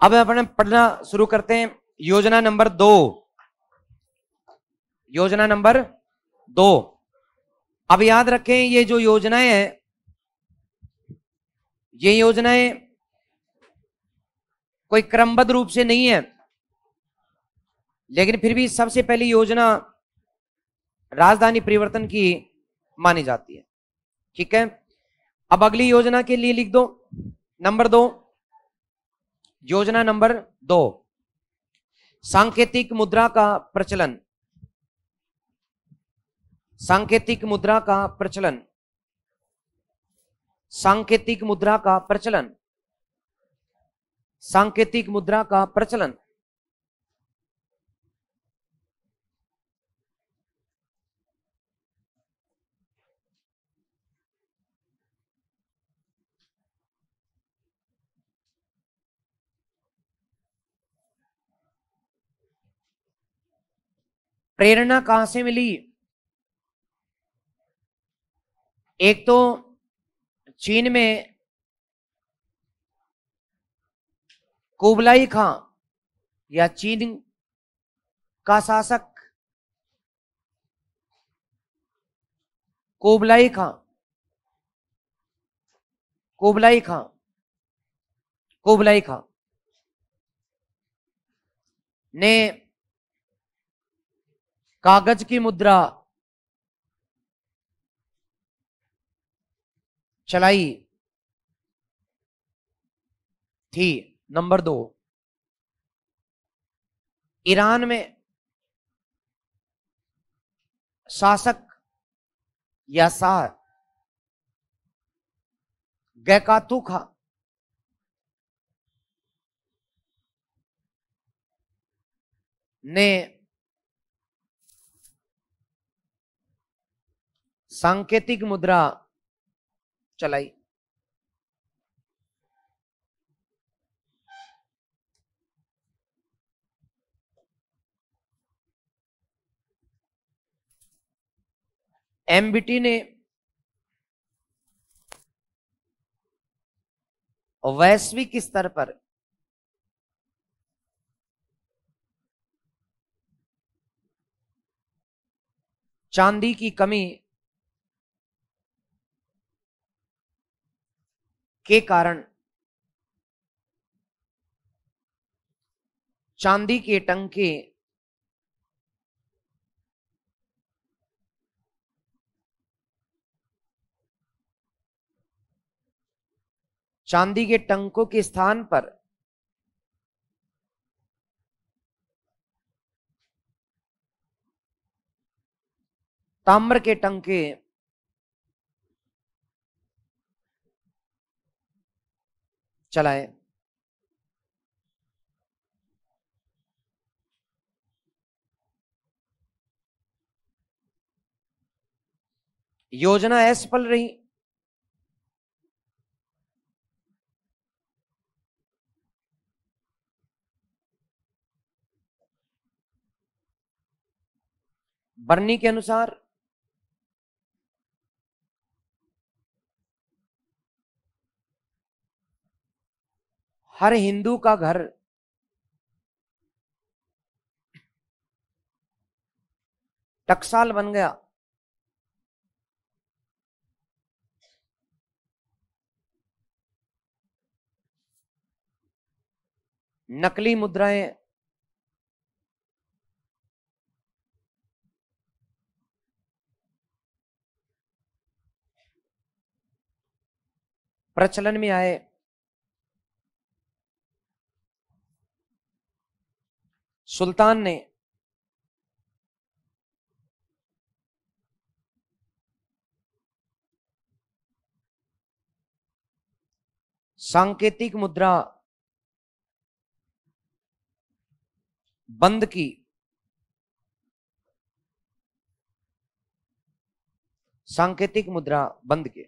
अब अपने पढ़ना शुरू करते हैं। योजना नंबर 2, योजना नंबर 2। अब याद रखें ये जो योजनाएं हैं, ये योजनाएं कोई क्रमबद्ध रूप से नहीं है, लेकिन फिर भी सबसे पहली योजना राजधानी परिवर्तन की मानी जाती है। ठीक है, अब अगली योजना के लिए लिख दो नंबर 2। योजना नंबर 2, सांकेतिक मुद्रा का प्रचलन। सांकेतिक मुद्रा का प्रचलन। सांकेतिक मुद्रा का प्रचलन। सांकेतिक मुद्रा का प्रचलन। प्रेरणा कहां से मिली? एक तो चीन में कुबलाई खां या चीन का शासक कुबलाई खां, कुबलाई खां, कुबलाई खां ने कागज की मुद्रा चलाई थी। नंबर 2, ईरान में शासक या शाह गैकातू खां ने सांकेतिक मुद्रा चलाई। एमबीटी ने वैश्विक स्तर पर चांदी की कमी के कारण चांदी के टंके चांदी के टंकों के स्थान पर ताम्र के टंके चलाए। योजना असफल रही। बर्नी के अनुसार हर हिंदू का घर टकसाल बन गया। नकली मुद्राएं प्रचलन में आए। सुल्तान ने सांकेतिक मुद्रा बंद की। सांकेतिक मुद्रा बंद की।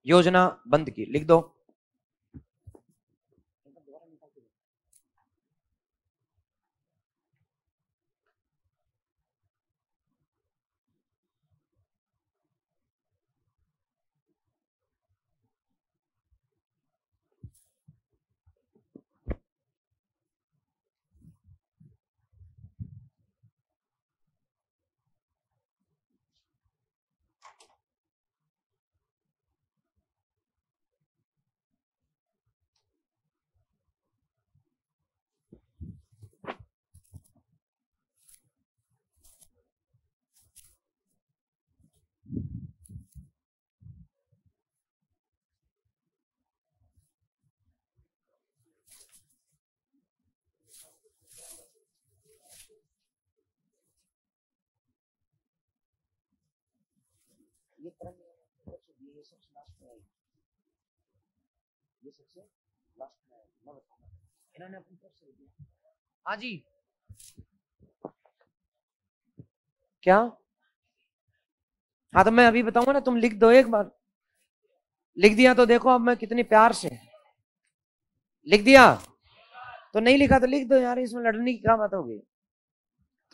योजना बंद की, लिख दो। ये सबसे लास्ट में आएगी, ये सबसे लास्ट में आएगी, मैं बताऊंगा। इन्होंने अपनी तरफ से दिया। हाँ जी, क्या? हाँ तो मैं अभी बताऊंगा ना, तुम लिख दो एक बार। लिख दिया तो देखो अब मैं कितनी प्यार से लिख दिया। तो नहीं लिखा तो लिख दो यार, इसमें लड़ने की क्या बात होगी।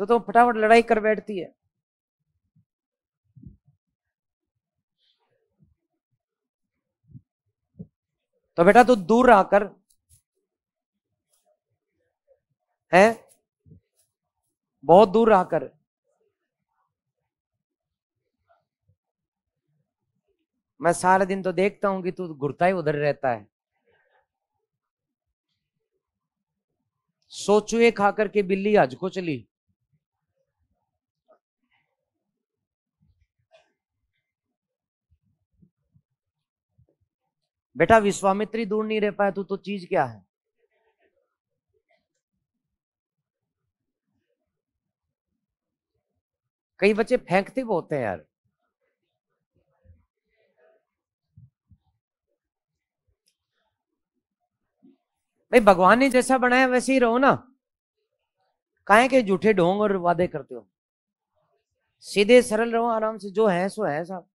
तो फटाफट लड़ाई कर बैठती है। तो बेटा तू दूर आकर है, बहुत दूर आकर। मैं सारा दिन तो देखता हूं कि तू घुरता ही उधर रहता है। सोचुए खा करके बिल्ली हज को चली। बेटा विश्वामित्री दूर नहीं रह पाया, तू तो चीज क्या है। कई बच्चे फेंकते बहुत हैं यार। भाई भगवान ने जैसा बनाया वैसे ही रहो ना, काहे के झूठे ढोंग और वादे करते हो। सीधे सरल रहो, आराम से, जो है सो है साहब।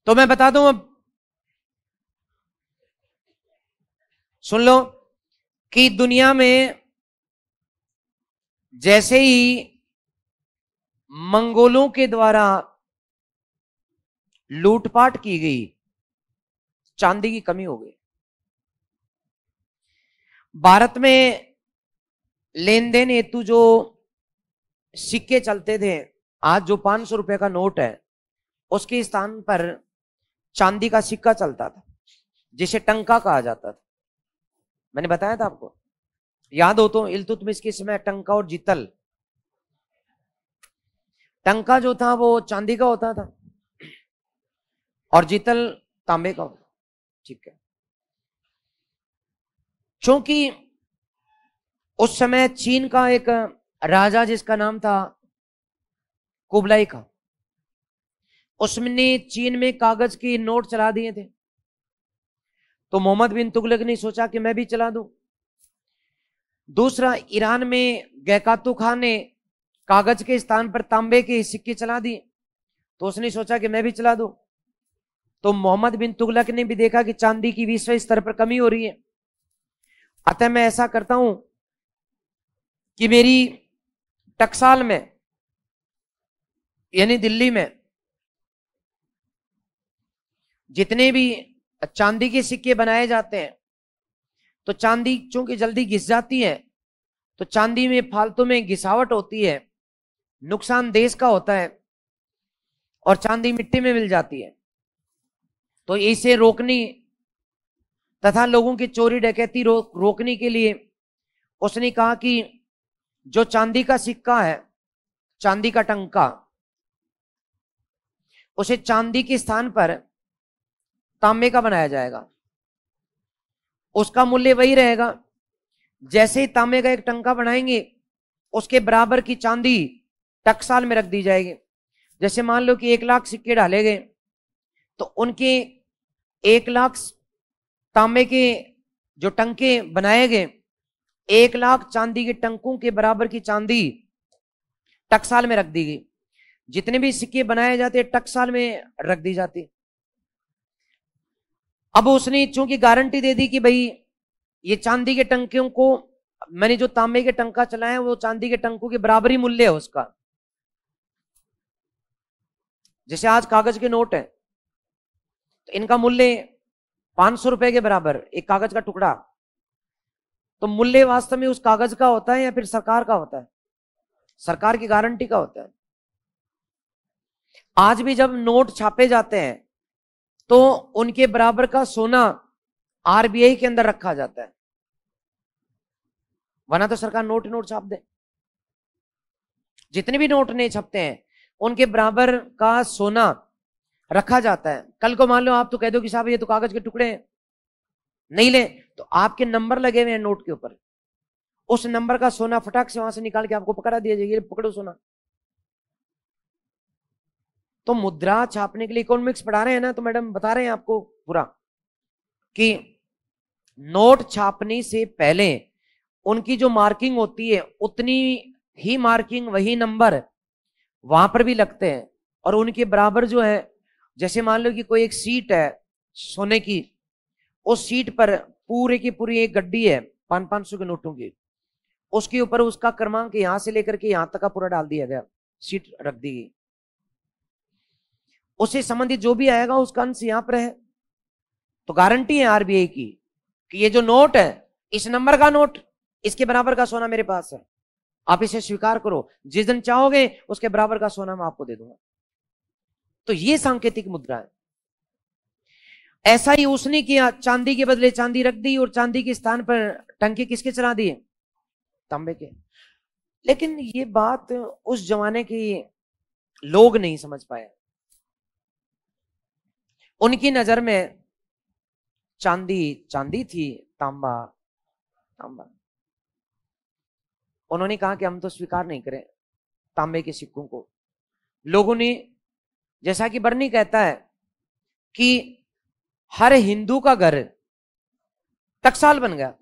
तो मैं बता दूं, अब सुन लो कि दुनिया में जैसे ही मंगोलों के द्वारा लूटपाट की गई, चांदी की कमी हो गई। भारत में लेन देन हेतु जो सिक्के चलते थे, आज जो 500 रुपए का नोट है उसके स्थान पर चांदी का सिक्का चलता था, जिसे टंका कहा जाता था। मैंने बताया था आपको, याद हो तो, इल्तुतमिश के समय टंका और जितल। टंका जो था वो चांदी का होता था और जितल तांबे का होता। ठीक है, क्योंकि उस समय चीन का एक राजा जिसका नाम था कुबलाई का, उसने चीन में कागज के नोट चला दिए थे। तो मोहम्मद बिन तुगलक ने सोचा कि मैं भी चला दूं। दूसरा, ईरान में गैकातू खान ने कागज के स्थान पर तांबे के सिक्के चला दिए, तो उसने सोचा कि मैं भी चला दूं। तो मोहम्मद बिन तुगलक ने भी देखा कि चांदी की विश्व स्तर पर कमी हो रही है, अतः मैं ऐसा करता हूं कि मेरी टकसाल में यानी दिल्ली में जितने भी चांदी के सिक्के बनाए जाते हैं, तो चांदी चूंकि जल्दी घिस जाती है, तो चांदी में फालतू में घिसावट होती है, नुकसान देश का होता है, और चांदी मिट्टी में मिल जाती है। तो इसे रोकने तथा लोगों की चोरी डकैती रोकने के लिए उसने कहा कि जो चांदी का सिक्का है, चांदी का टंका, उसे चांदी के स्थान पर तांबे का बनाया जाएगा। उसका मूल्य वही रहेगा, जैसे ही तांबे का एक टंका बनाएंगे उसके बराबर की चांदी टकसाल में रख दी जाएगी। जैसे मान लो कि 1 लाख सिक्के डाले गए, तो उनके 1 लाख तांबे के जो टंके बनाए गए, 1 लाख चांदी के टंकों के बराबर की चांदी टकसाल में रख दी गई। जितने भी सिक्के बनाए जाते टकसाल में रख दी जाती। अब उसने चूंकि गारंटी दे दी कि भाई ये चांदी के टंकियों को, मैंने जो तांबे के टंका चलाए वो चांदी के टंकों के बराबरी मूल्य है उसका। जैसे आज कागज के नोट है तो इनका मूल्य 500 रुपए के बराबर एक कागज का टुकड़ा। तो मूल्य वास्तव में उस कागज का होता है या फिर सरकार का होता है? सरकार की गारंटी का होता है। आज भी जब नोट छापे जाते हैं तो उनके बराबर का सोना आरबीआई के अंदर रखा जाता है, वरना तो सरकार नोट नोट छाप दे। जितने भी नोट नहीं छपते हैं उनके बराबर का सोना रखा जाता है। कल को मान लो आप तो कह दो कि साहब ये तो कागज के टुकड़े हैं, नहीं ले, तो आपके नंबर लगे हुए हैं नोट के ऊपर, उस नंबर का सोना फटाक से वहां से निकाल के आपको पकड़ा दिया जाएगा, पकड़ो सोना। तो मुद्रा छापने के लिए इकोनॉमिक्स पढ़ा रहे हैं ना, तो मैडम बता रहे हैं आपको पूरा कि नोट छापने से पहले उनकी जो मार्किंग होती है उतनी ही मार्किंग, वही नंबर वहां पर भी लगते हैं। और उनके बराबर जो है, जैसे मान लो कि कोई एक सीट है सोने की, उस सीट पर पूरे की पूरी एक गड्डी है 500 के नोटों की, उसके ऊपर उसका क्रमांक यहां से लेकर के यहां तक का पूरा डाल दिया गया, सीट रख दी गई। उससे संबंधित जो भी आएगा उसका अंश यहां पर है। तो गारंटी है आरबीआई की कि ये जो नोट है, इस नंबर का नोट, इसके बराबर का सोना मेरे पास है, आप इसे स्वीकार करो, जिस दिन चाहोगे उसके बराबर का सोना मैं आपको दे दूंगा। तो ये सांकेतिक मुद्रा है। ऐसा ही उसने किया, चांदी के बदले चांदी रख दी और चांदी के स्थान पर टंके किसके चला दिए? तांबे के। लेकिन ये बात उस जमाने के लोग नहीं समझ पाए। उनकी नजर में चांदी चांदी थी, तांबा तांबा। उन्होंने कहा कि हम तो स्वीकार नहीं करें तांबे के सिक्कों को। लोगों ने, जैसा कि बर्नी कहता है कि हर हिंदू का घर टकसाल बन गया,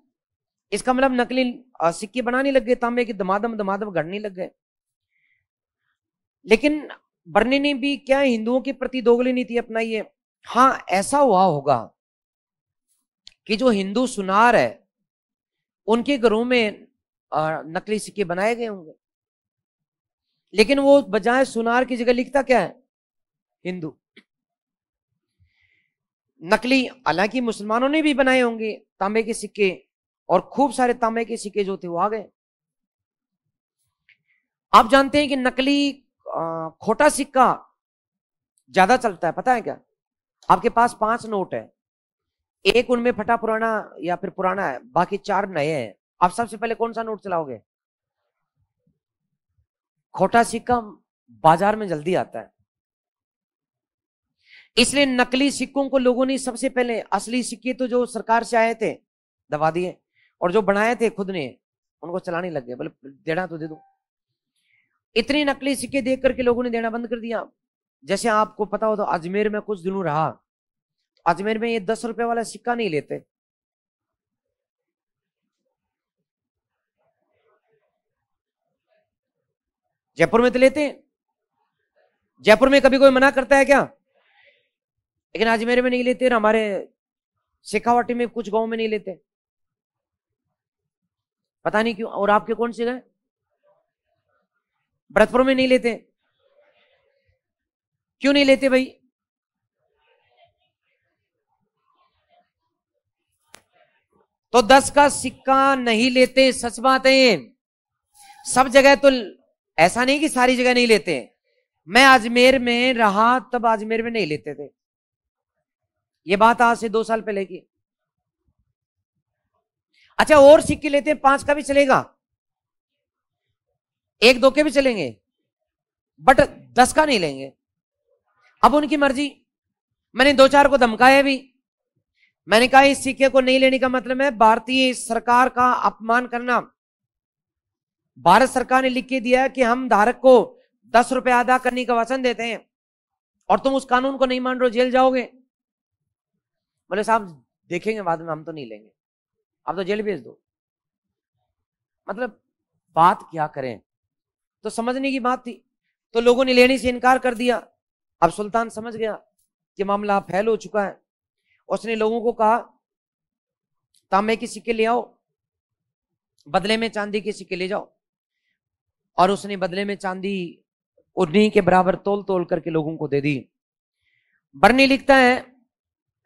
इसका मतलब नकली सिक्के बनाने लग गए, तांबे के दमादम दमादम गढ़ने लग गए। लेकिन बर्नी ने भी क्या हिंदुओं के प्रति दोगली नीति अपनाई है? हाँ, ऐसा हुआ होगा कि जो हिंदू सुनार है उनके घरों में नकली सिक्के बनाए गए होंगे, लेकिन वो बजाय सुनार की जगह लिखता क्या है? हिंदू। नकली हालांकि मुसलमानों ने भी बनाए होंगे तांबे के सिक्के, और खूब सारे तांबे के सिक्के जो थे वो आ गए। आप जानते हैं कि नकली खोटा सिक्का ज्यादा चलता है, पता है क्या? आपके पास 5 नोट है, एक उनमें फटा पुराना या फिर पुराना है, बाकी 4 नए हैं, आप सबसे पहले कौन सा नोट चलाओगे? खोटा सिक्का बाजार में जल्दी आता है, इसलिए नकली सिक्कों को लोगों ने सबसे पहले, असली सिक्के तो जो सरकार से आए थे दबा दिए, और जो बनाए थे खुद ने उनको चलाने लग गए, बोले देना तो दे दो। इतनी नकली सिक्के देख करके लोगों ने देना बंद कर दिया। जैसे आपको पता हो तो अजमेर में कुछ दिनों रहा, अजमेर में ये 10 रुपए वाला सिक्का नहीं लेते। जयपुर में तो लेते हैं, जयपुर में कभी कोई मना करता है क्या? लेकिन अजमेर में नहीं लेते, और हमारे शेखावाटी में कुछ गांव में नहीं लेते, पता नहीं क्यों। और आपके कौन से गए? भरतपुर में नहीं लेते, क्यों नहीं लेते भाई? तो 10 का सिक्का नहीं लेते, सच बात है। सब जगह तो ऐसा नहीं कि सारी जगह नहीं लेते। मैं अजमेर में रहा तब अजमेर में नहीं लेते थे, ये बात आज से 2 साल पहले की। अच्छा, और सिक्के लेते हैं, 5 का भी चलेगा, 1-2 के भी चलेंगे, बट 10 का नहीं लेंगे। अब उनकी मर्जी। मैंने 2-4 को धमकाया भी, मैंने कहा इस सिक्के को नहीं लेने का मतलब है भारतीय सरकार का अपमान करना। भारत सरकार ने लिख के दिया है कि हम धारक को 10 रुपए अदा करने का वचन देते हैं, और तुम उस कानून को नहीं मान रहे हो, जेल जाओगे। बोले साहब देखेंगे बाद में, हम तो नहीं लेंगे, आप तो जेल भेज दो। मतलब बात क्या करें, तो समझने की बात थी। तो लोगों ने लेने से इनकार कर दिया। अब सुल्तान समझ गया कि मामला फैल हो चुका है। उसने लोगों को कहा तांबे के सिक्के ले आओ, बदले में चांदी के सिक्के ले जाओ। और उसने बदले में चांदी उन्हीं के बराबर तोल तोल करके लोगों को दे दी। बर्नी लिखता है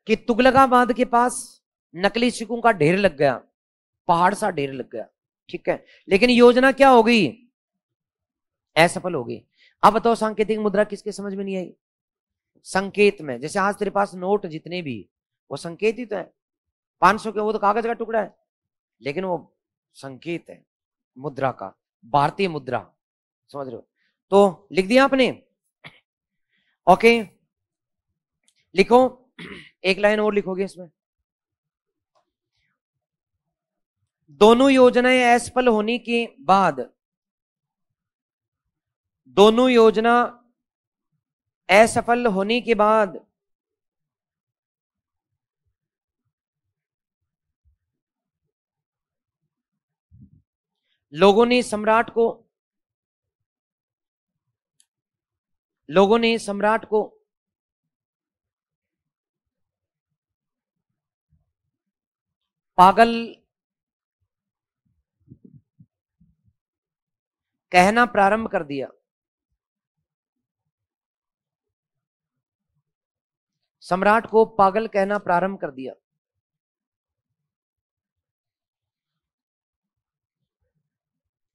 कि तुगलकाबाद के पास नकली सिक्कों का ढेर लग गया, पहाड़ सा ढेर लग गया। ठीक है, लेकिन योजना क्या हो गई? असफल हो गई। अब बताओ सांकेतिक मुद्रा किसके समझ में नहीं आई? संकेत में। जैसे आज तेरे पास नोट जितने भी, वो संकेत ही तो है। 500 के वो तो कागज का टुकड़ा है, लेकिन वो संकेत है मुद्रा का, भारतीय मुद्रा। समझ रहे हो? तो लिख दिया आपने? ओके, लिखो, एक लाइन और लिखोगे इसमें। दोनों योजनाएं असफल होने के बाद, दोनों योजना असफल होने के बाद लोगों ने सम्राट को पागल कहना प्रारंभ कर दिया। सम्राट को पागल कहना प्रारंभ कर दिया।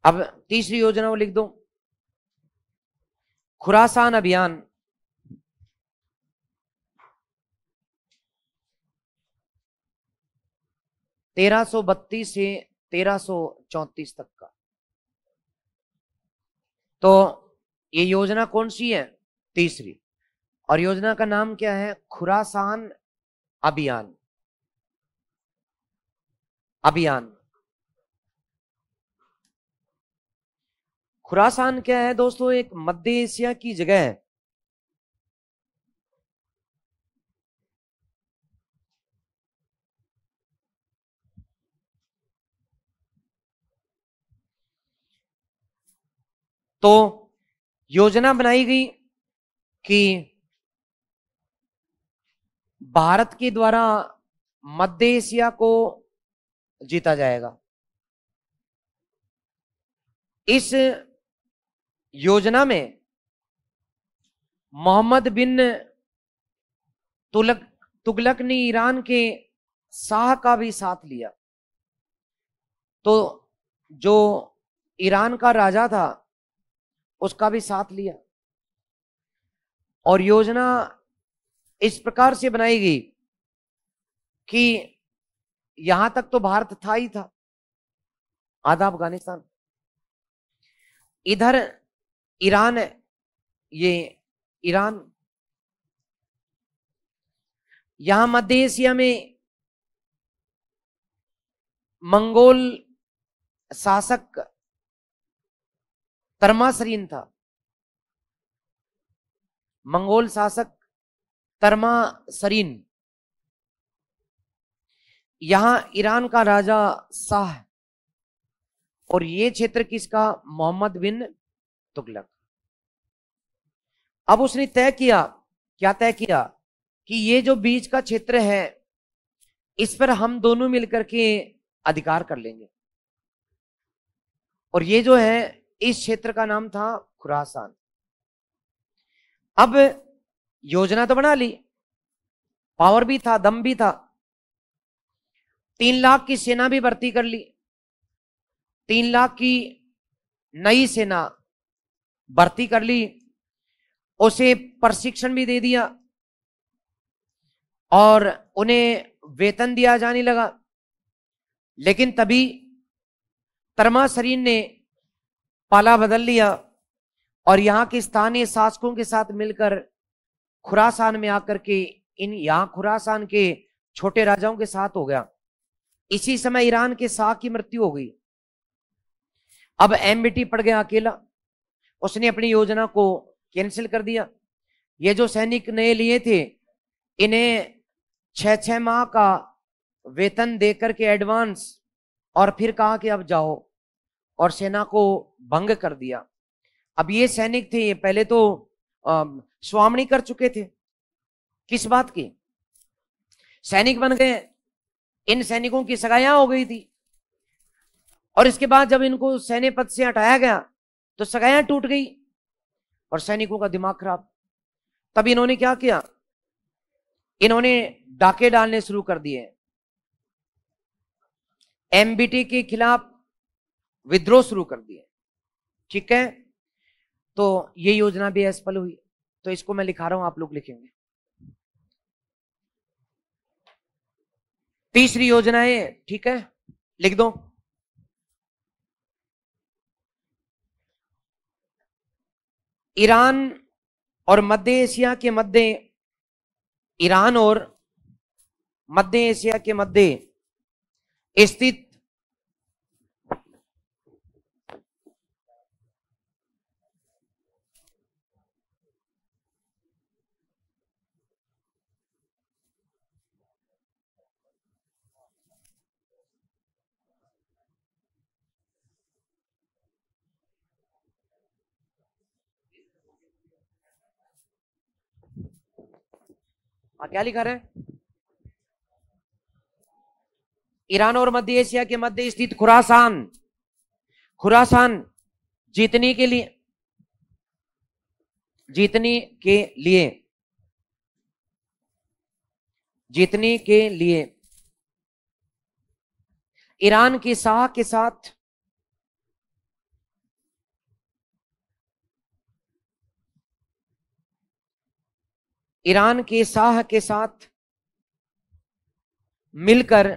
अब तीसरी योजना को लिख दो, खुरासान अभियान। तेरह सौ 32 से 1334 तक का। तो ये योजना कौन सी है? तीसरी। और योजना का नाम क्या है? खुरासान अभियान। खुरासान क्या है दोस्तों? एक मध्य एशिया की जगह है। तो योजना बनाई गई कि भारत के द्वारा मध्य एशिया को जीता जाएगा। इस योजना में मोहम्मद बिन तुगलक ने ईरान के शाह का भी साथ लिया। तो जो ईरान का राजा था उसका भी साथ लिया। और योजना इस प्रकार से बनाई गई कि यहां तक तो भारत था ही था, आधा अफगानिस्तान, इधर ईरान है, ये ईरान, यहां मध्य एशिया में मंगोल शासक तरमासरीन था। मंगोल शासक तरमासरीन, यहां ईरान का राजा शाह, और ये क्षेत्र किसका? मोहम्मद बिन तुगलक। अब उसने तय किया, क्या तय किया? कि ये जो बीच का क्षेत्र है इस पर हम दोनों मिलकर के अधिकार कर लेंगे। और ये जो है इस क्षेत्र का नाम था खुरासान। अब योजना तो बना ली, पावर भी था, दम भी था, 3 लाख की सेना भी भर्ती कर ली, 3 लाख की नई सेना भर्ती कर ली, उसे प्रशिक्षण भी दे दिया और उन्हें वेतन दिया जाने लगा। लेकिन तभी तरमासरीन ने पाला बदल लिया और यहां के स्थानीय शासकों के साथ मिलकर खुरासान में आकर के यहां खुरासान के छोटे राजाओं के साथ हो गया। इसी समय ईरान के शाह की मृत्यु हो गई। अब एमबीटी पड़ गया अकेला, उसने अपनी योजना को कैंसिल कर दिया। ये जो सैनिक नए लिए थे इन्हें 6-6 माह का वेतन देकर के एडवांस, और फिर कहा कि अब जाओ, और सेना को भंग कर दिया। अब ये सैनिक थे, ये पहले तो स्वामणी कर चुके थे। किस बात की? सैनिक बन गए, इन सैनिकों की सगाइयां हो गई थी, और इसके बाद जब इनको सैन्य पद से हटाया गया तो सगाइयां टूट गई और सैनिकों का दिमाग खराब। तब इन्होंने क्या किया? इन्होंने डाके डालने शुरू कर दिए, एमबीटी के खिलाफ विद्रोह शुरू कर दिए। ठीक है, तो ये योजना भी असफल हुई। तो इसको मैं लिखा रहा हूं, आप लोग लिखेंगे। तीसरी योजना है, ठीक है, लिख दो। ईरान और मध्य एशिया के मध्य, ईरान और मध्य एशिया के मध्य स्थित क्या लिखा रहे हैं? ईरान और मध्य एशिया के मध्य स्थित खुरासान, खुरासान जीतने के लिए, जीतने के लिए, जीतने के लिए ईरान के शाह के साथ ईरान के शाह के साथ मिलकर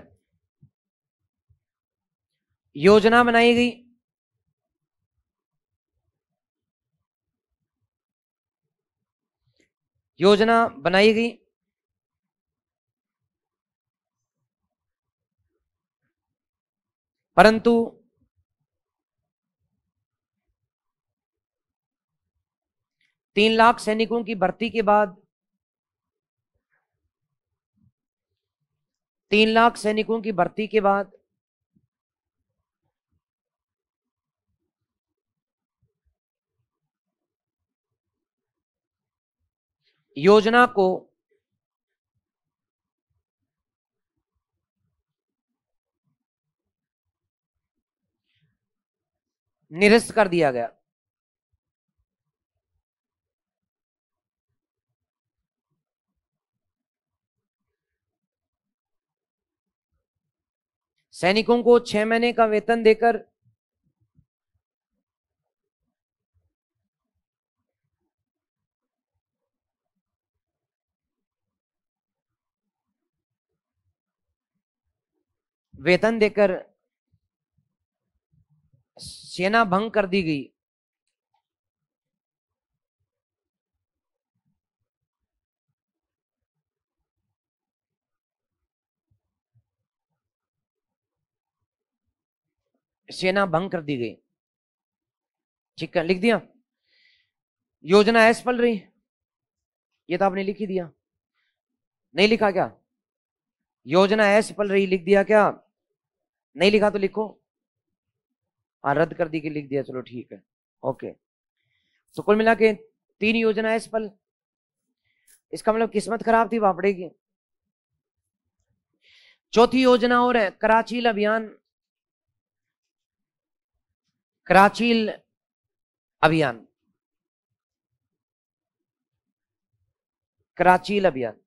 योजना बनाई गई। योजना बनाई गई, परंतु 3 लाख सैनिकों की भर्ती के बाद, 3 लाख सैनिकों की भर्ती के बाद योजना को निरस्त कर दिया गया। सैनिकों को 6 महीने का वेतन देकर वेतन देकर सेना भंग कर दी गई। सेना भंग कर दी गई। ठीक है, लिख दिया। योजना असफल रही, ये तो आपने लिख ही दिया, नहीं लिखा क्या? योजना असफल रही लिख दिया क्या? नहीं लिखा तो लिखो। हाँ, रद्द कर दी कि लिख दिया, चलो ठीक है, ओके। तो कुल मिला के 3 योजना असफल। इसका मतलब किस्मत खराब थी बापड़े की। चौथी योजना और है, कराचील अभियान। कराचील अभियान, कराचील अभियान।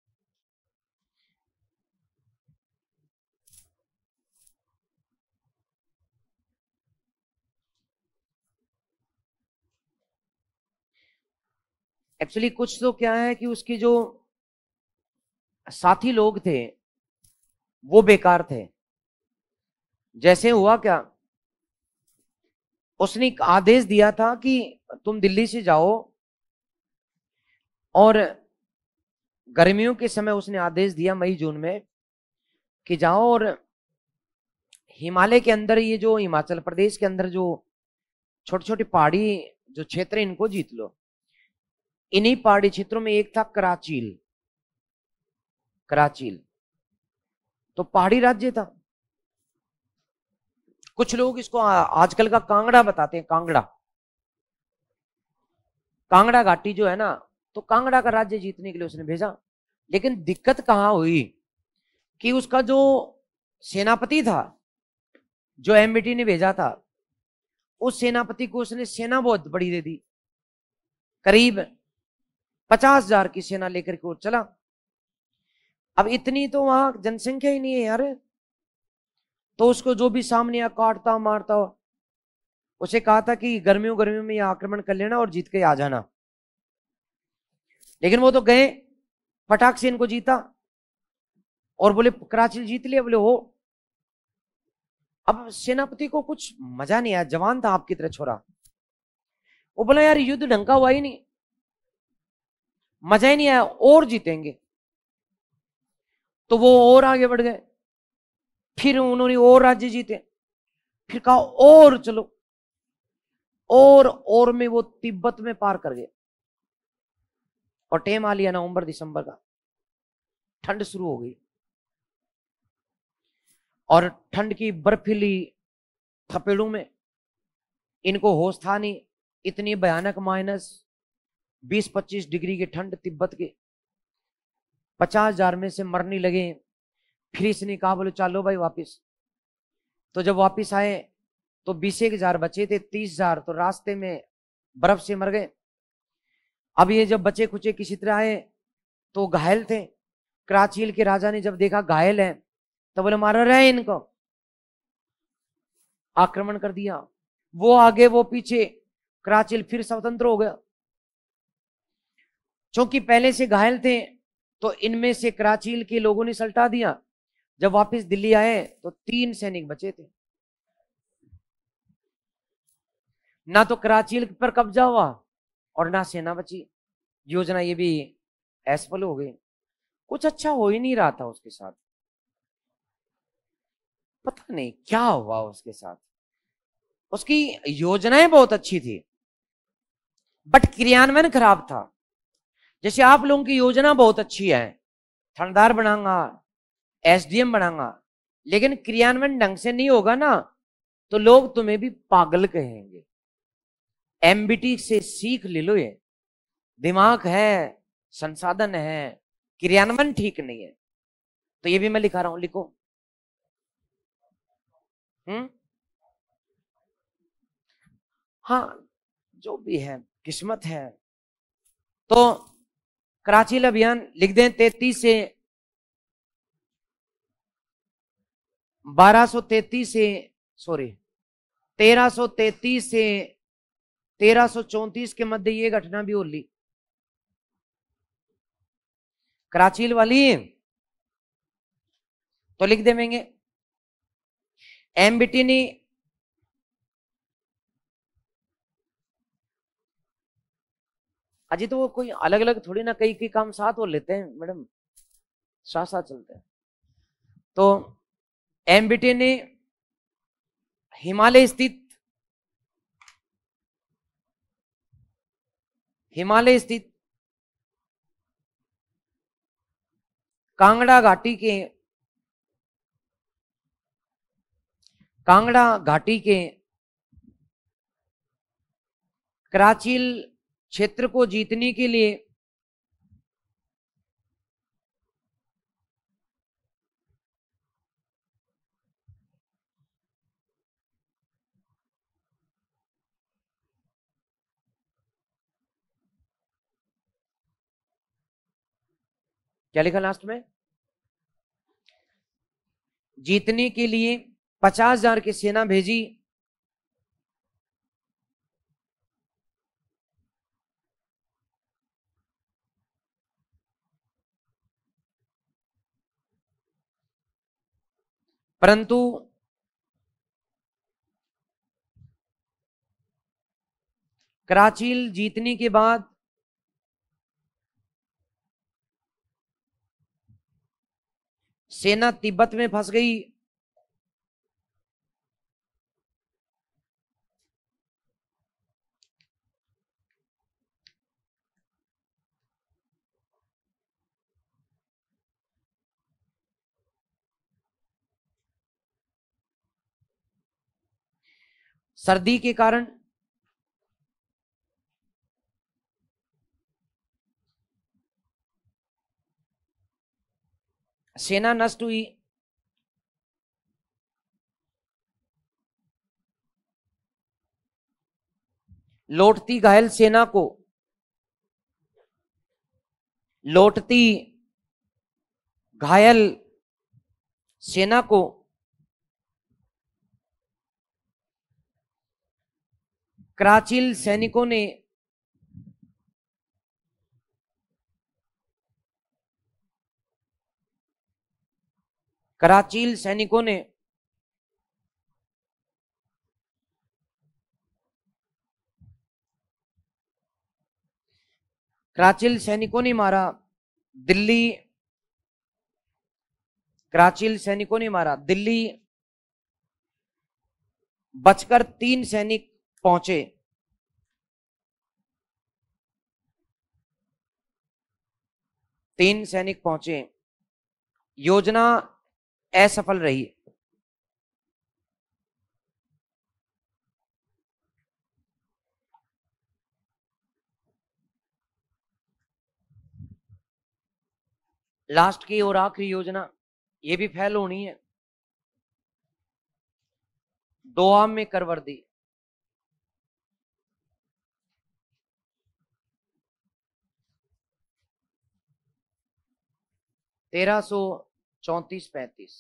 एक्चुअली कुछ तो क्या है कि उसके जो साथी लोग थे वो बेकार थे। जैसे हुआ क्या, उसने एक आदेश दिया था कि तुम दिल्ली से जाओ, और गर्मियों के समय उसने आदेश दिया मई जून में कि जाओ और हिमालय के अंदर, ये जो हिमाचल प्रदेश के अंदर जो छोटे छोटे पहाड़ी जो क्षेत्र है, इनको जीत लो। इन्हीं पहाड़ी क्षेत्रों में एक था कराचील। कराचील तो पहाड़ी राज्य था। कुछ लोग इसको आजकल का कांगड़ा बताते हैं, कांगड़ा। कांगड़ा घाटी जो है ना, तो कांगड़ा का राज्य जीतने के लिए उसने भेजा। लेकिन दिक्कत कहां हुई कि उसका जो सेनापति था, जो एमबीटी ने भेजा था, उस सेनापति को उसने सेना बहुत बड़ी दे दी, करीब 50,000 की सेना लेकर के वो चला। अब इतनी तो वहां जनसंख्या ही नहीं है यार, तो उसको जो भी सामने काटता मारता हो, उसे कहा था कि गर्मियों गर्मियों में ये आक्रमण कर लेना और जीत के आ जाना। लेकिन वो तो गए, फटाक से इनको जीता और बोले कराची जीत लिया, बोले हो। अब सेनापति को कुछ मजा नहीं आया, जवान था आपकी तरह छोरा, वो बोला यार युद्ध ढंग का हुआ ही नहीं, मजा ही नहीं आया, और जीतेंगे। तो वो और आगे बढ़ गए, फिर उन्होंने और राज्य जीते, फिर कहा और चलो, और में वो तिब्बत में पार कर गए। और टेम आ लिया नवंबर दिसंबर का, ठंड शुरू हो गई, और ठंड की बर्फीली थपेड़ों में इनको होश था नहीं, इतनी भयानक -20-25 डिग्री की ठंड तिब्बत के, 50,000 में से मरने लगे। फिर इसने कहा बोले चलो भाई वापिस। तो जब वापिस आए तो 20,000 बचे थे, 30,000 तो रास्ते में बर्फ से मर गए। अब ये जब बचे खुचे किसी तरह आए तो घायल थे। कराचील के राजा ने जब देखा घायल है तो बोले मारा रहे इनको, आक्रमण कर दिया। वो आगे वो पीछे, कराचील फिर स्वतंत्र हो गया। क्योंकि पहले से घायल थे तो इनमें से कराचील के लोगों ने सल्टा दिया। जब वापस दिल्ली आए तो 3 सैनिक बचे थे, ना तो कराचील पर कब्जा हुआ और ना सेना बची। योजना ये भी असफल हो गई। कुछ अच्छा हो ही नहीं रहा था उसके साथ, पता नहीं क्या हुआ उसके साथ। उसकी योजनाएं बहुत अच्छी थी बट क्रियान्वयन खराब था। जैसे आप लोगों की योजना बहुत अच्छी है, थानेदार बनाऊंगा, एसडीएम बनाऊंगा, लेकिन क्रियान्वयन ढंग से नहीं होगा ना तो लोग तुम्हें भी पागल कहेंगे। एमबीटी से सीख ले लो, ये दिमाग है, संसाधन है, क्रियान्वयन ठीक नहीं है। तो ये भी मैं लिखा रहा हूं, लिखो। हाँ, जो भी है किस्मत है। तो कराची अभियान लिख दें 33 से 1233 से, सॉरी 1333 से 1334 के मध्य ये घटना भी हो ली, कराचील वाली। तो लिख देंगे एमबीटी ने अजी, तो वो कोई अलग अलग थोड़ी ना, कई कई काम साथ हो लेते हैं मैडम, साथ साथ चलते हैं। तो एमबीटी ने हिमालय स्थित कांगड़ा घाटी के कराचील क्षेत्र को जीतने के लिए क्या लिखा लास्ट में, जीतने के लिए 50,000 की सेना भेजी। परंतु कराचील जीतने के बाद सेना तिब्बत में फंस गई। सर्दी के कारण सेना नष्ट हुई, लौटती घायल सेना को, लौटती घायल सेना को कराचील सैनिकों ने कराचील सैनिकों ने कराचील सैनिकों ने मारा दिल्ली, कराचील सैनिकों ने मारा दिल्ली बचकर 3 सैनिक पहुंचे, 3 सैनिक पहुंचे, योजना असफल रही। लास्ट की और आखिरी योजना ये भी फेल होनी है, दोआम में करवर्दी। तेरह सौ 34-35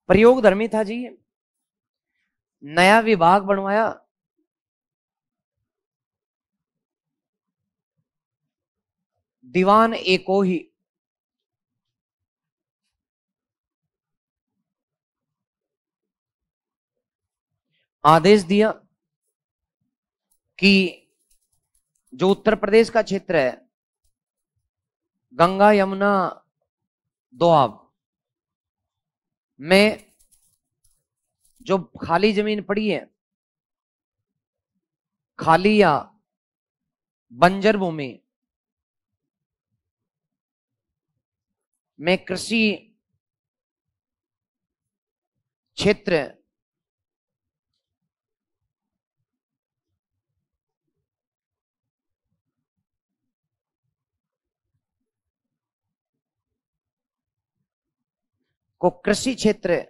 प्रयोग धर्मी था जी। नया विभाग बनवाया, दीवान एको ही, आदेश दिया कि जो उत्तर प्रदेश का क्षेत्र है, गंगा यमुना दोआब में जो खाली जमीन पड़ी है, खाली या बंजर भूमि में कृषि क्षेत्र को कृषि क्षेत्र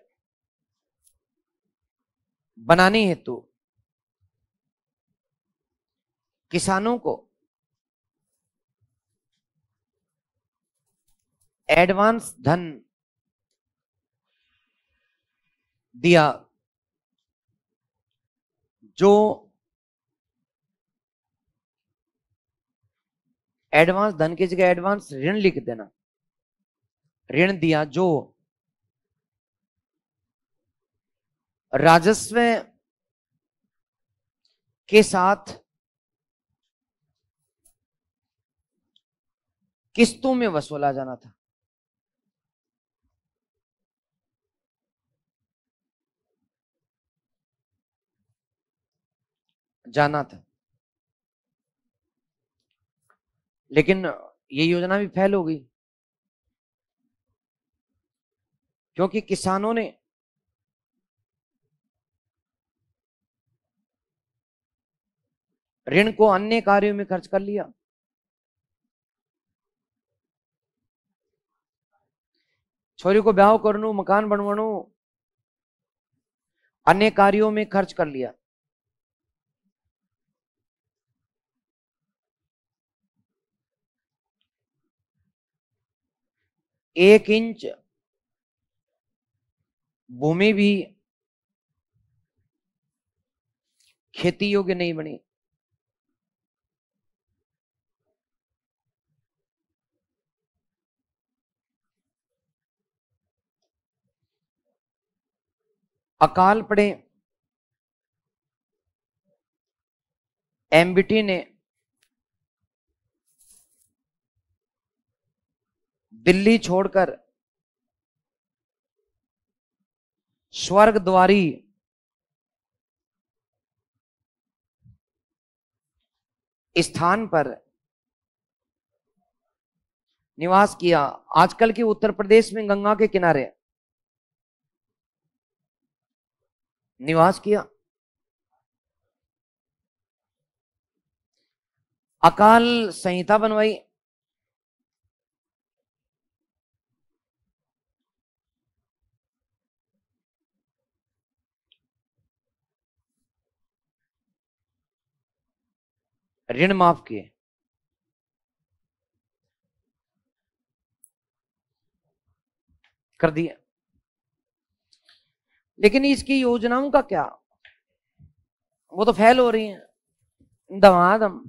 बनाने हेतु किसानों को एडवांस धन दिया, जो एडवांस धन की जगह एडवांस ऋण लिख देना, ऋण दिया जो राजस्व के साथ किस्तों में वसूला जाना था। लेकिन ये योजना भी फेल हो गई, क्योंकि किसानों ने ऋण को अन्य कार्यों में खर्च कर लिया। छोरी को ब्याह करनू, मकान बनवानू, अन्य कार्यों में खर्च कर लिया। एक इंच भूमि भी खेती योग्य नहीं बनी। अकाल पड़े, एमबीटी ने दिल्ली छोड़कर स्वर्ग द्वारी स्थान पर निवास किया। आजकल के उत्तर प्रदेश में गंगा के किनारे निवास किया। अकाल संहिता बनवाई। ऋण माफ किए। कर दिया। लेकिन इसकी योजनाओं का क्या, वो तो फेल हो रही हैं दमादम।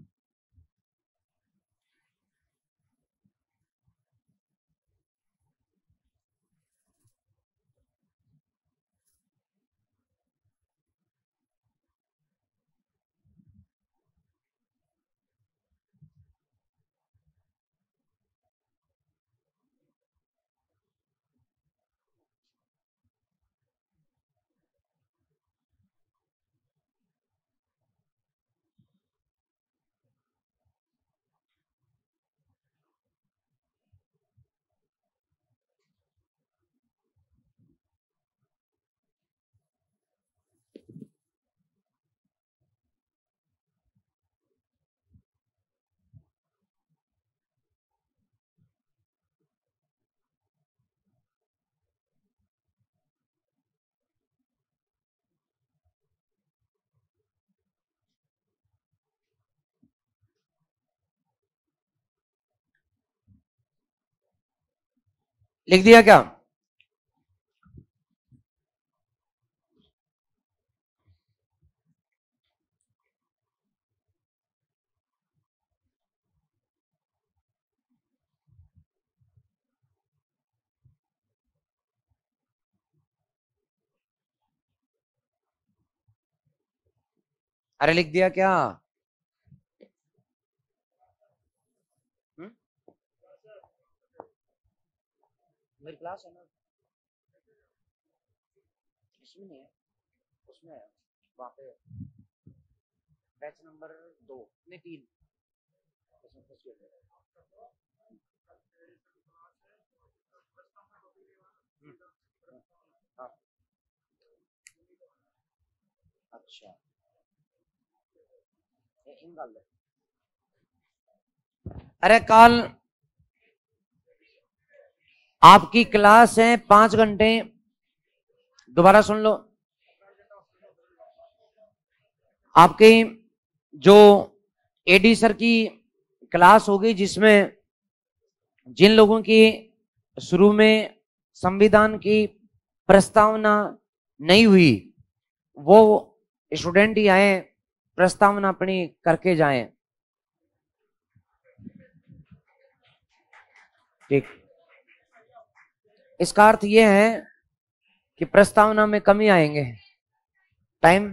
लिख दिया क्या? अरे लिख दिया क्या? मेरी क्लास है ना, इसमें नहीं है, उसमें है, वहां पे बैच नंबर 2 नहीं 3 उसमें फंस गए। हाँ अच्छा, ये इन गल है। अरे कल आपकी क्लास है 5 घंटे, दोबारा सुन लो। आपके जो एडी सर की क्लास होगी जिसमें जिन लोगों की शुरू में संविधान की प्रस्तावना नहीं हुई वो स्टूडेंट ही आए, प्रस्तावना अपनी करके जाएं। ठीक, इसका अर्थ यह है कि प्रस्तावना में कमी आएंगे। टाइम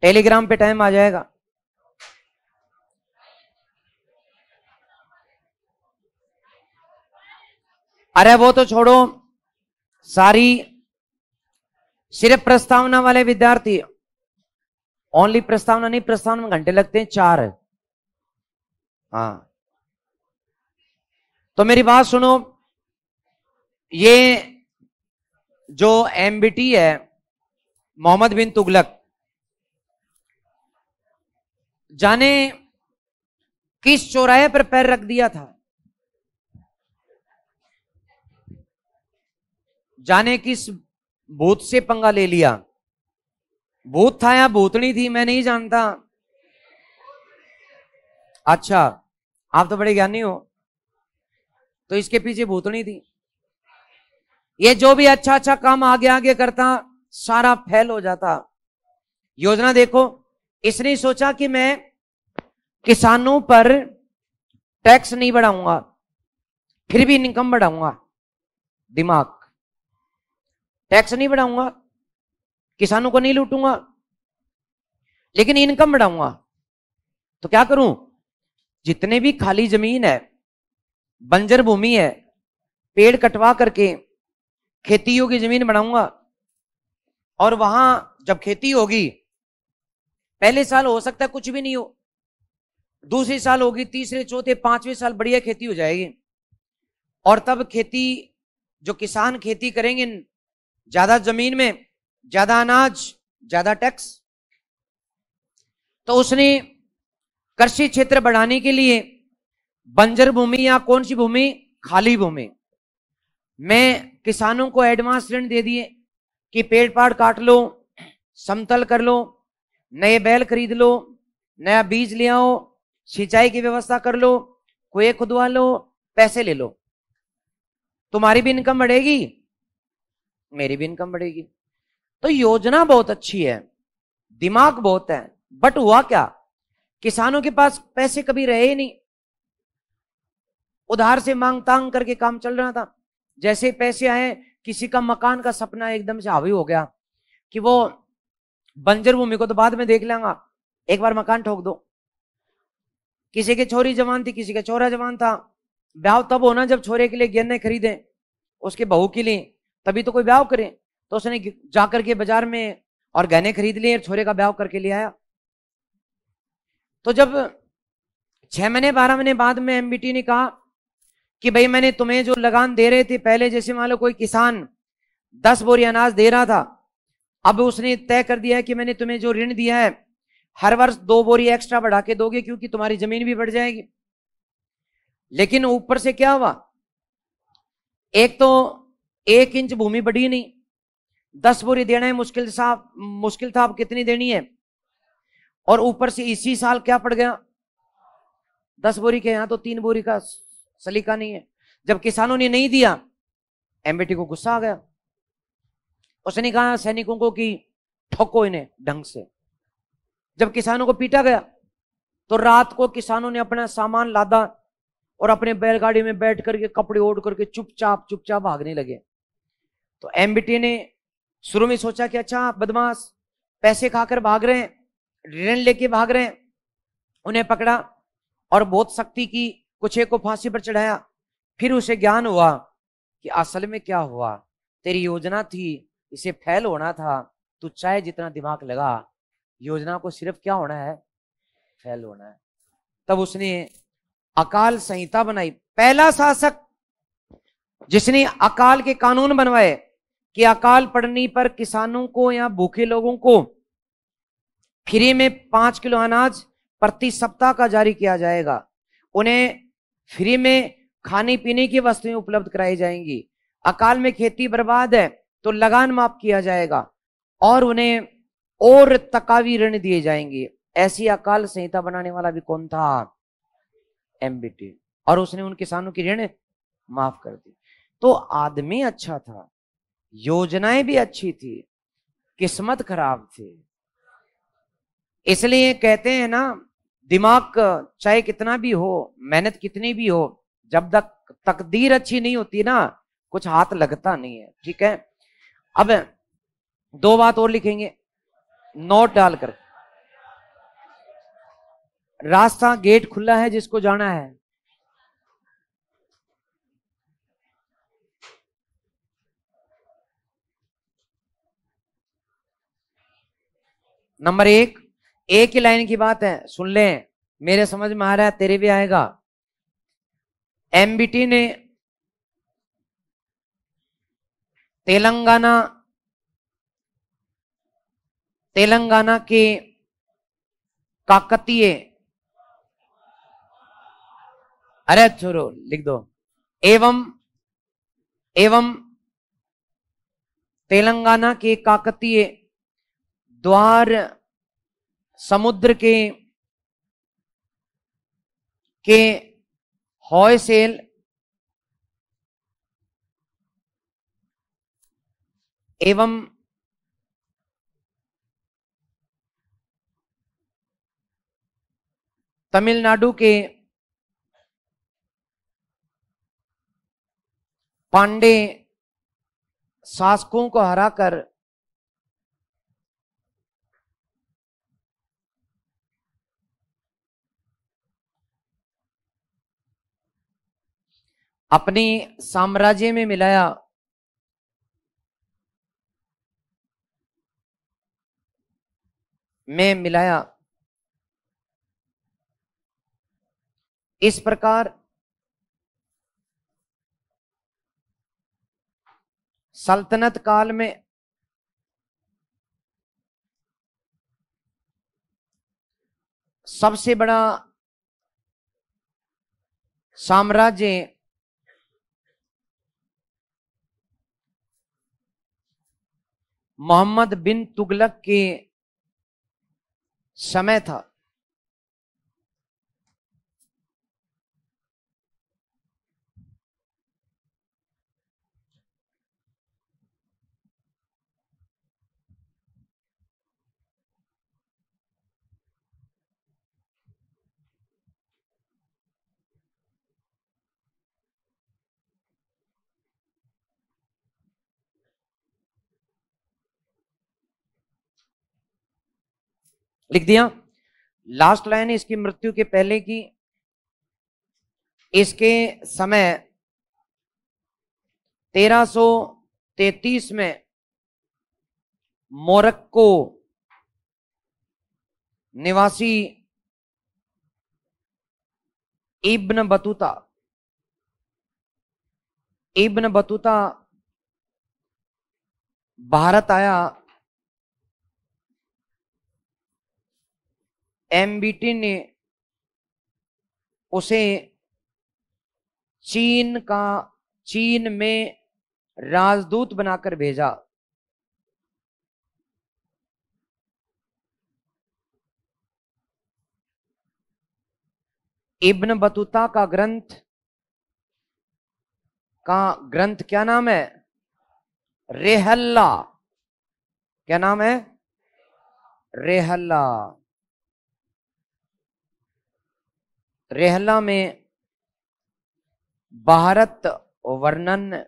टेलीग्राम पे टाइम आ जाएगा। अरे वो तो छोड़ो, सारी सिर्फ प्रस्तावना वाले विद्यार्थी, ओनली प्रस्तावना नहीं, प्रस्तावना में घंटे लगते हैं 4। हाँ तो मेरी बात सुनो, ये जो एमबीटी है मोहम्मद बिन तुगलक, जाने किस चौराहे पर पैर रख दिया था, जाने किस भूत से पंगा ले लिया। भूत था या भूतनी थी मैं नहीं जानता। अच्छा आप तो बड़े ज्ञानी हो, तो इसके पीछे भूतनी थी। ये जो भी अच्छा अच्छा काम आगे आगे करता सारा फेल हो जाता। योजना देखो, इसने सोचा कि मैं किसानों पर टैक्स नहीं बढ़ाऊंगा फिर भी इनकम बढ़ाऊंगा। दिमाग, टैक्स नहीं बढ़ाऊंगा, किसानों को नहीं लूटूंगा, लेकिन इनकम बढ़ाऊंगा। तो क्या करूं, जितने भी खाली जमीन है, बंजर भूमि है, पेड़ कटवा करके खेती योग्य जमीन बनाऊंगा। और वहां जब खेती होगी, पहले साल हो सकता है कुछ भी नहीं हो, दूसरे साल होगी, तीसरे चौथे पांचवें साल बढ़िया खेती हो जाएगी। और तब खेती, जो किसान खेती करेंगे, ज्यादा जमीन में ज्यादा अनाज ज्यादा टैक्स। तो उसने कृषि क्षेत्र बढ़ाने के लिए बंजर भूमि या कौन सी भूमि, खाली भूमि में किसानों को एडवांस ऋण दे दिए कि पेड़ पाड़ काट लो, समतल कर लो, नए बैल खरीद लो, नया बीज ले आओ, सिंचाई की व्यवस्था कर लो, कुएं खुदवा लो, पैसे ले लो, तुम्हारी भी इनकम बढ़ेगी, मेरी भी इनकम बढ़ेगी। तो योजना बहुत अच्छी है, दिमाग बहुत है, बट हुआ क्या, किसानों के पास पैसे कभी रहे ही नहीं, उधार से मांग तांग करके काम चल रहा था। जैसे ही पैसे आए, किसी का मकान का सपना एकदम से हावी हो गया कि वो बंजर भूमि को तो बाद में देख लेंगा, एक बार मकान ठोक दो। किसी की छोरी जवान थी, किसी का छोरा जवान था, ब्याह तब होना जब छोरे के लिए गहने खरीदे, उसके बहू के लिए, तभी तो कोई ब्याह करे। तो उसने जाकर के बाजार में और गहने खरीद लिए, छोरे का ब्याह करके ले आया। तो जब 6 महीने 12 महीने बाद में एमबीटी ने कहा कि भाई मैंने तुम्हें जो लगान दे रहे थे पहले, जैसे मान लो कोई किसान 10 बोरी अनाज दे रहा था, अब उसने तय कर दिया है कि मैंने तुम्हें जो ऋण दिया है हर वर्ष 2 बोरी एक्स्ट्रा बढ़ा के दोगे, क्योंकि तुम्हारी जमीन भी बढ़ जाएगी। लेकिन ऊपर से क्या हुआ, एक तो 1 इंच भूमि बढ़ी नहीं, 10 बोरी देना है मुश्किल था, अब कितनी देनी है, और ऊपर से इसी साल क्या पड़ गया, 10 बोरी के यहां तो 3 बोरी का सलीका नहीं है। जब किसानों ने नहीं दिया, एमबीटी को गुस्सा आ गया, उसने कहा सैनिकों को कि ठोको इन्हें ढंग से। जब किसानों को पीटा गया तो रात को किसानों ने अपना सामान लादा और अपने बैलगाड़ी में बैठ करके कपड़े ओढ़ करके चुपचाप चुपचाप भागने लगे। तो एमबीटी ने शुरू में सोचा कि अच्छा बदमाश पैसे खाकर भाग रहे हैं, ऋण लेके भाग रहे हैं, उन्हें पकड़ा और बहुत सख्ती की, कुछ एक को फांसी पर चढ़ाया। फिर उसे ज्ञान हुआ कि असल में क्या हुआ, तेरी योजना थी, इसे फेल होना था, तू चाहे जितना दिमाग लगा, योजना को सिर्फ क्या होना है, फेल होना है। तब उसने अकाल संहिता बनाई, पहला शासक जिसने अकाल के कानून बनवाए कि अकाल पड़ने पर किसानों को या भूखे लोगों को फ्री में 5 किलो अनाज प्रति सप्ताह का जारी किया जाएगा, उन्हें फ्री में खाने पीने की वस्तुएं उपलब्ध कराई जाएंगी, अकाल में खेती बर्बाद है तो लगान माफ किया जाएगा, और उन्हें और तकावी ऋण दिए जाएंगे। ऐसी अकाल संहिता बनाने वाला भी कौन था, एमबीटी, और उसने उन किसानों की ऋण माफ कर दी। तो आदमी अच्छा था, योजनाएं भी अच्छी थी, किस्मत खराब थी। इसलिए कहते हैं ना, दिमाग चाहे कितना भी हो, मेहनत कितनी भी हो, जब तक तकदीर अच्छी नहीं होती ना, कुछ हाथ लगता नहीं है। ठीक है, अब 2 बात और लिखेंगे नोट डालकर। रास्ता गेट खुला है, जिसको जाना है। नंबर 1, एक ही लाइन की बात है, सुन लें, मेरे समझ में आ रहा है तेरे भी आएगा। एमबीटी ने तेलंगाना के काकतीय, अरे छोड़ो लिख दो, एवं तेलंगाना के काकतीय द्वार समुद्र के होयसेल एवं तमिलनाडु के पांडे शासकों को हराकर अपनी साम्राज्य में मिलाया। इस प्रकार सल्तनत काल में सबसे बड़ा साम्राज्य मोहम्मद बिन तुगलक के समय था। लिख दिया। लास्ट लाइन है इसकी मृत्यु के पहले की। इसके समय 1333 में मोरक्को निवासी इब्न बतूता भारत आया। एमबीटी ने उसे चीन में राजदूत बनाकर भेजा। इब्न बतूता का ग्रंथ क्या नाम है? रेहल्ला। क्या नाम है? रेहल्ला। रेहल्ला में भारत वर्णन,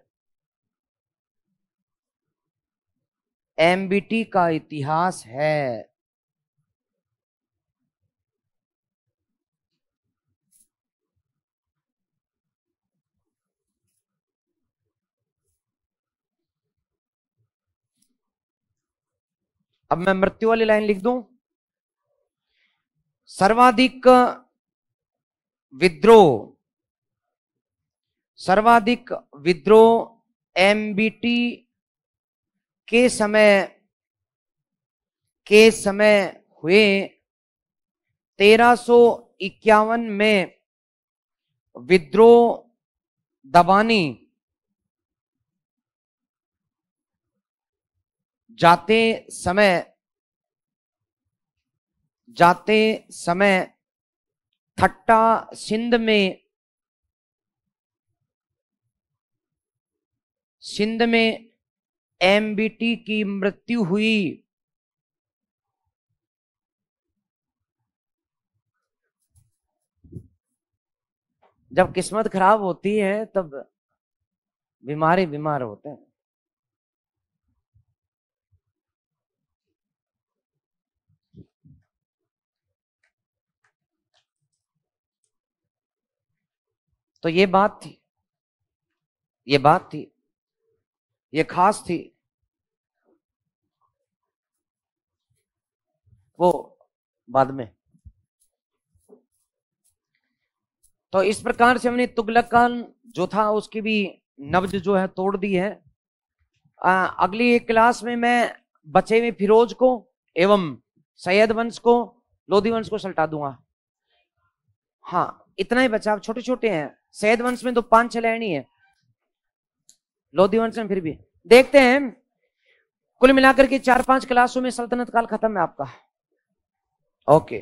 एमबीटी का इतिहास है। अब मैं मृत्यु वाली लाइन लिख दूं। सर्वाधिक विद्रोह एमबीटी के समय हुए। 1351 में विद्रोह दबानी जाते समय ठट्टा सिंध में एमबीटी की मृत्यु हुई। जब किस्मत खराब होती है तब बीमार होते हैं। तो ये बात थी, ये खास थी। वो बाद में। तो इस प्रकार से हमने तुगलक काल जो था उसकी भी नब्ज जो है तोड़ दी है। अगली एक क्लास में मैं बचे हुए फिरोज को एवं सैयद वंश को, लोधी वंश को सल्टा दूंगा। हाँ, इतना ही बचा। छोटे छोटे हैं। सैयद वंश में तो 5-6 लाइन ही है, लोधी वंश में फिर भी देखते हैं। कुल मिलाकर के 4-5 क्लासों में सल्तनत काल खत्म है आपका। ओके।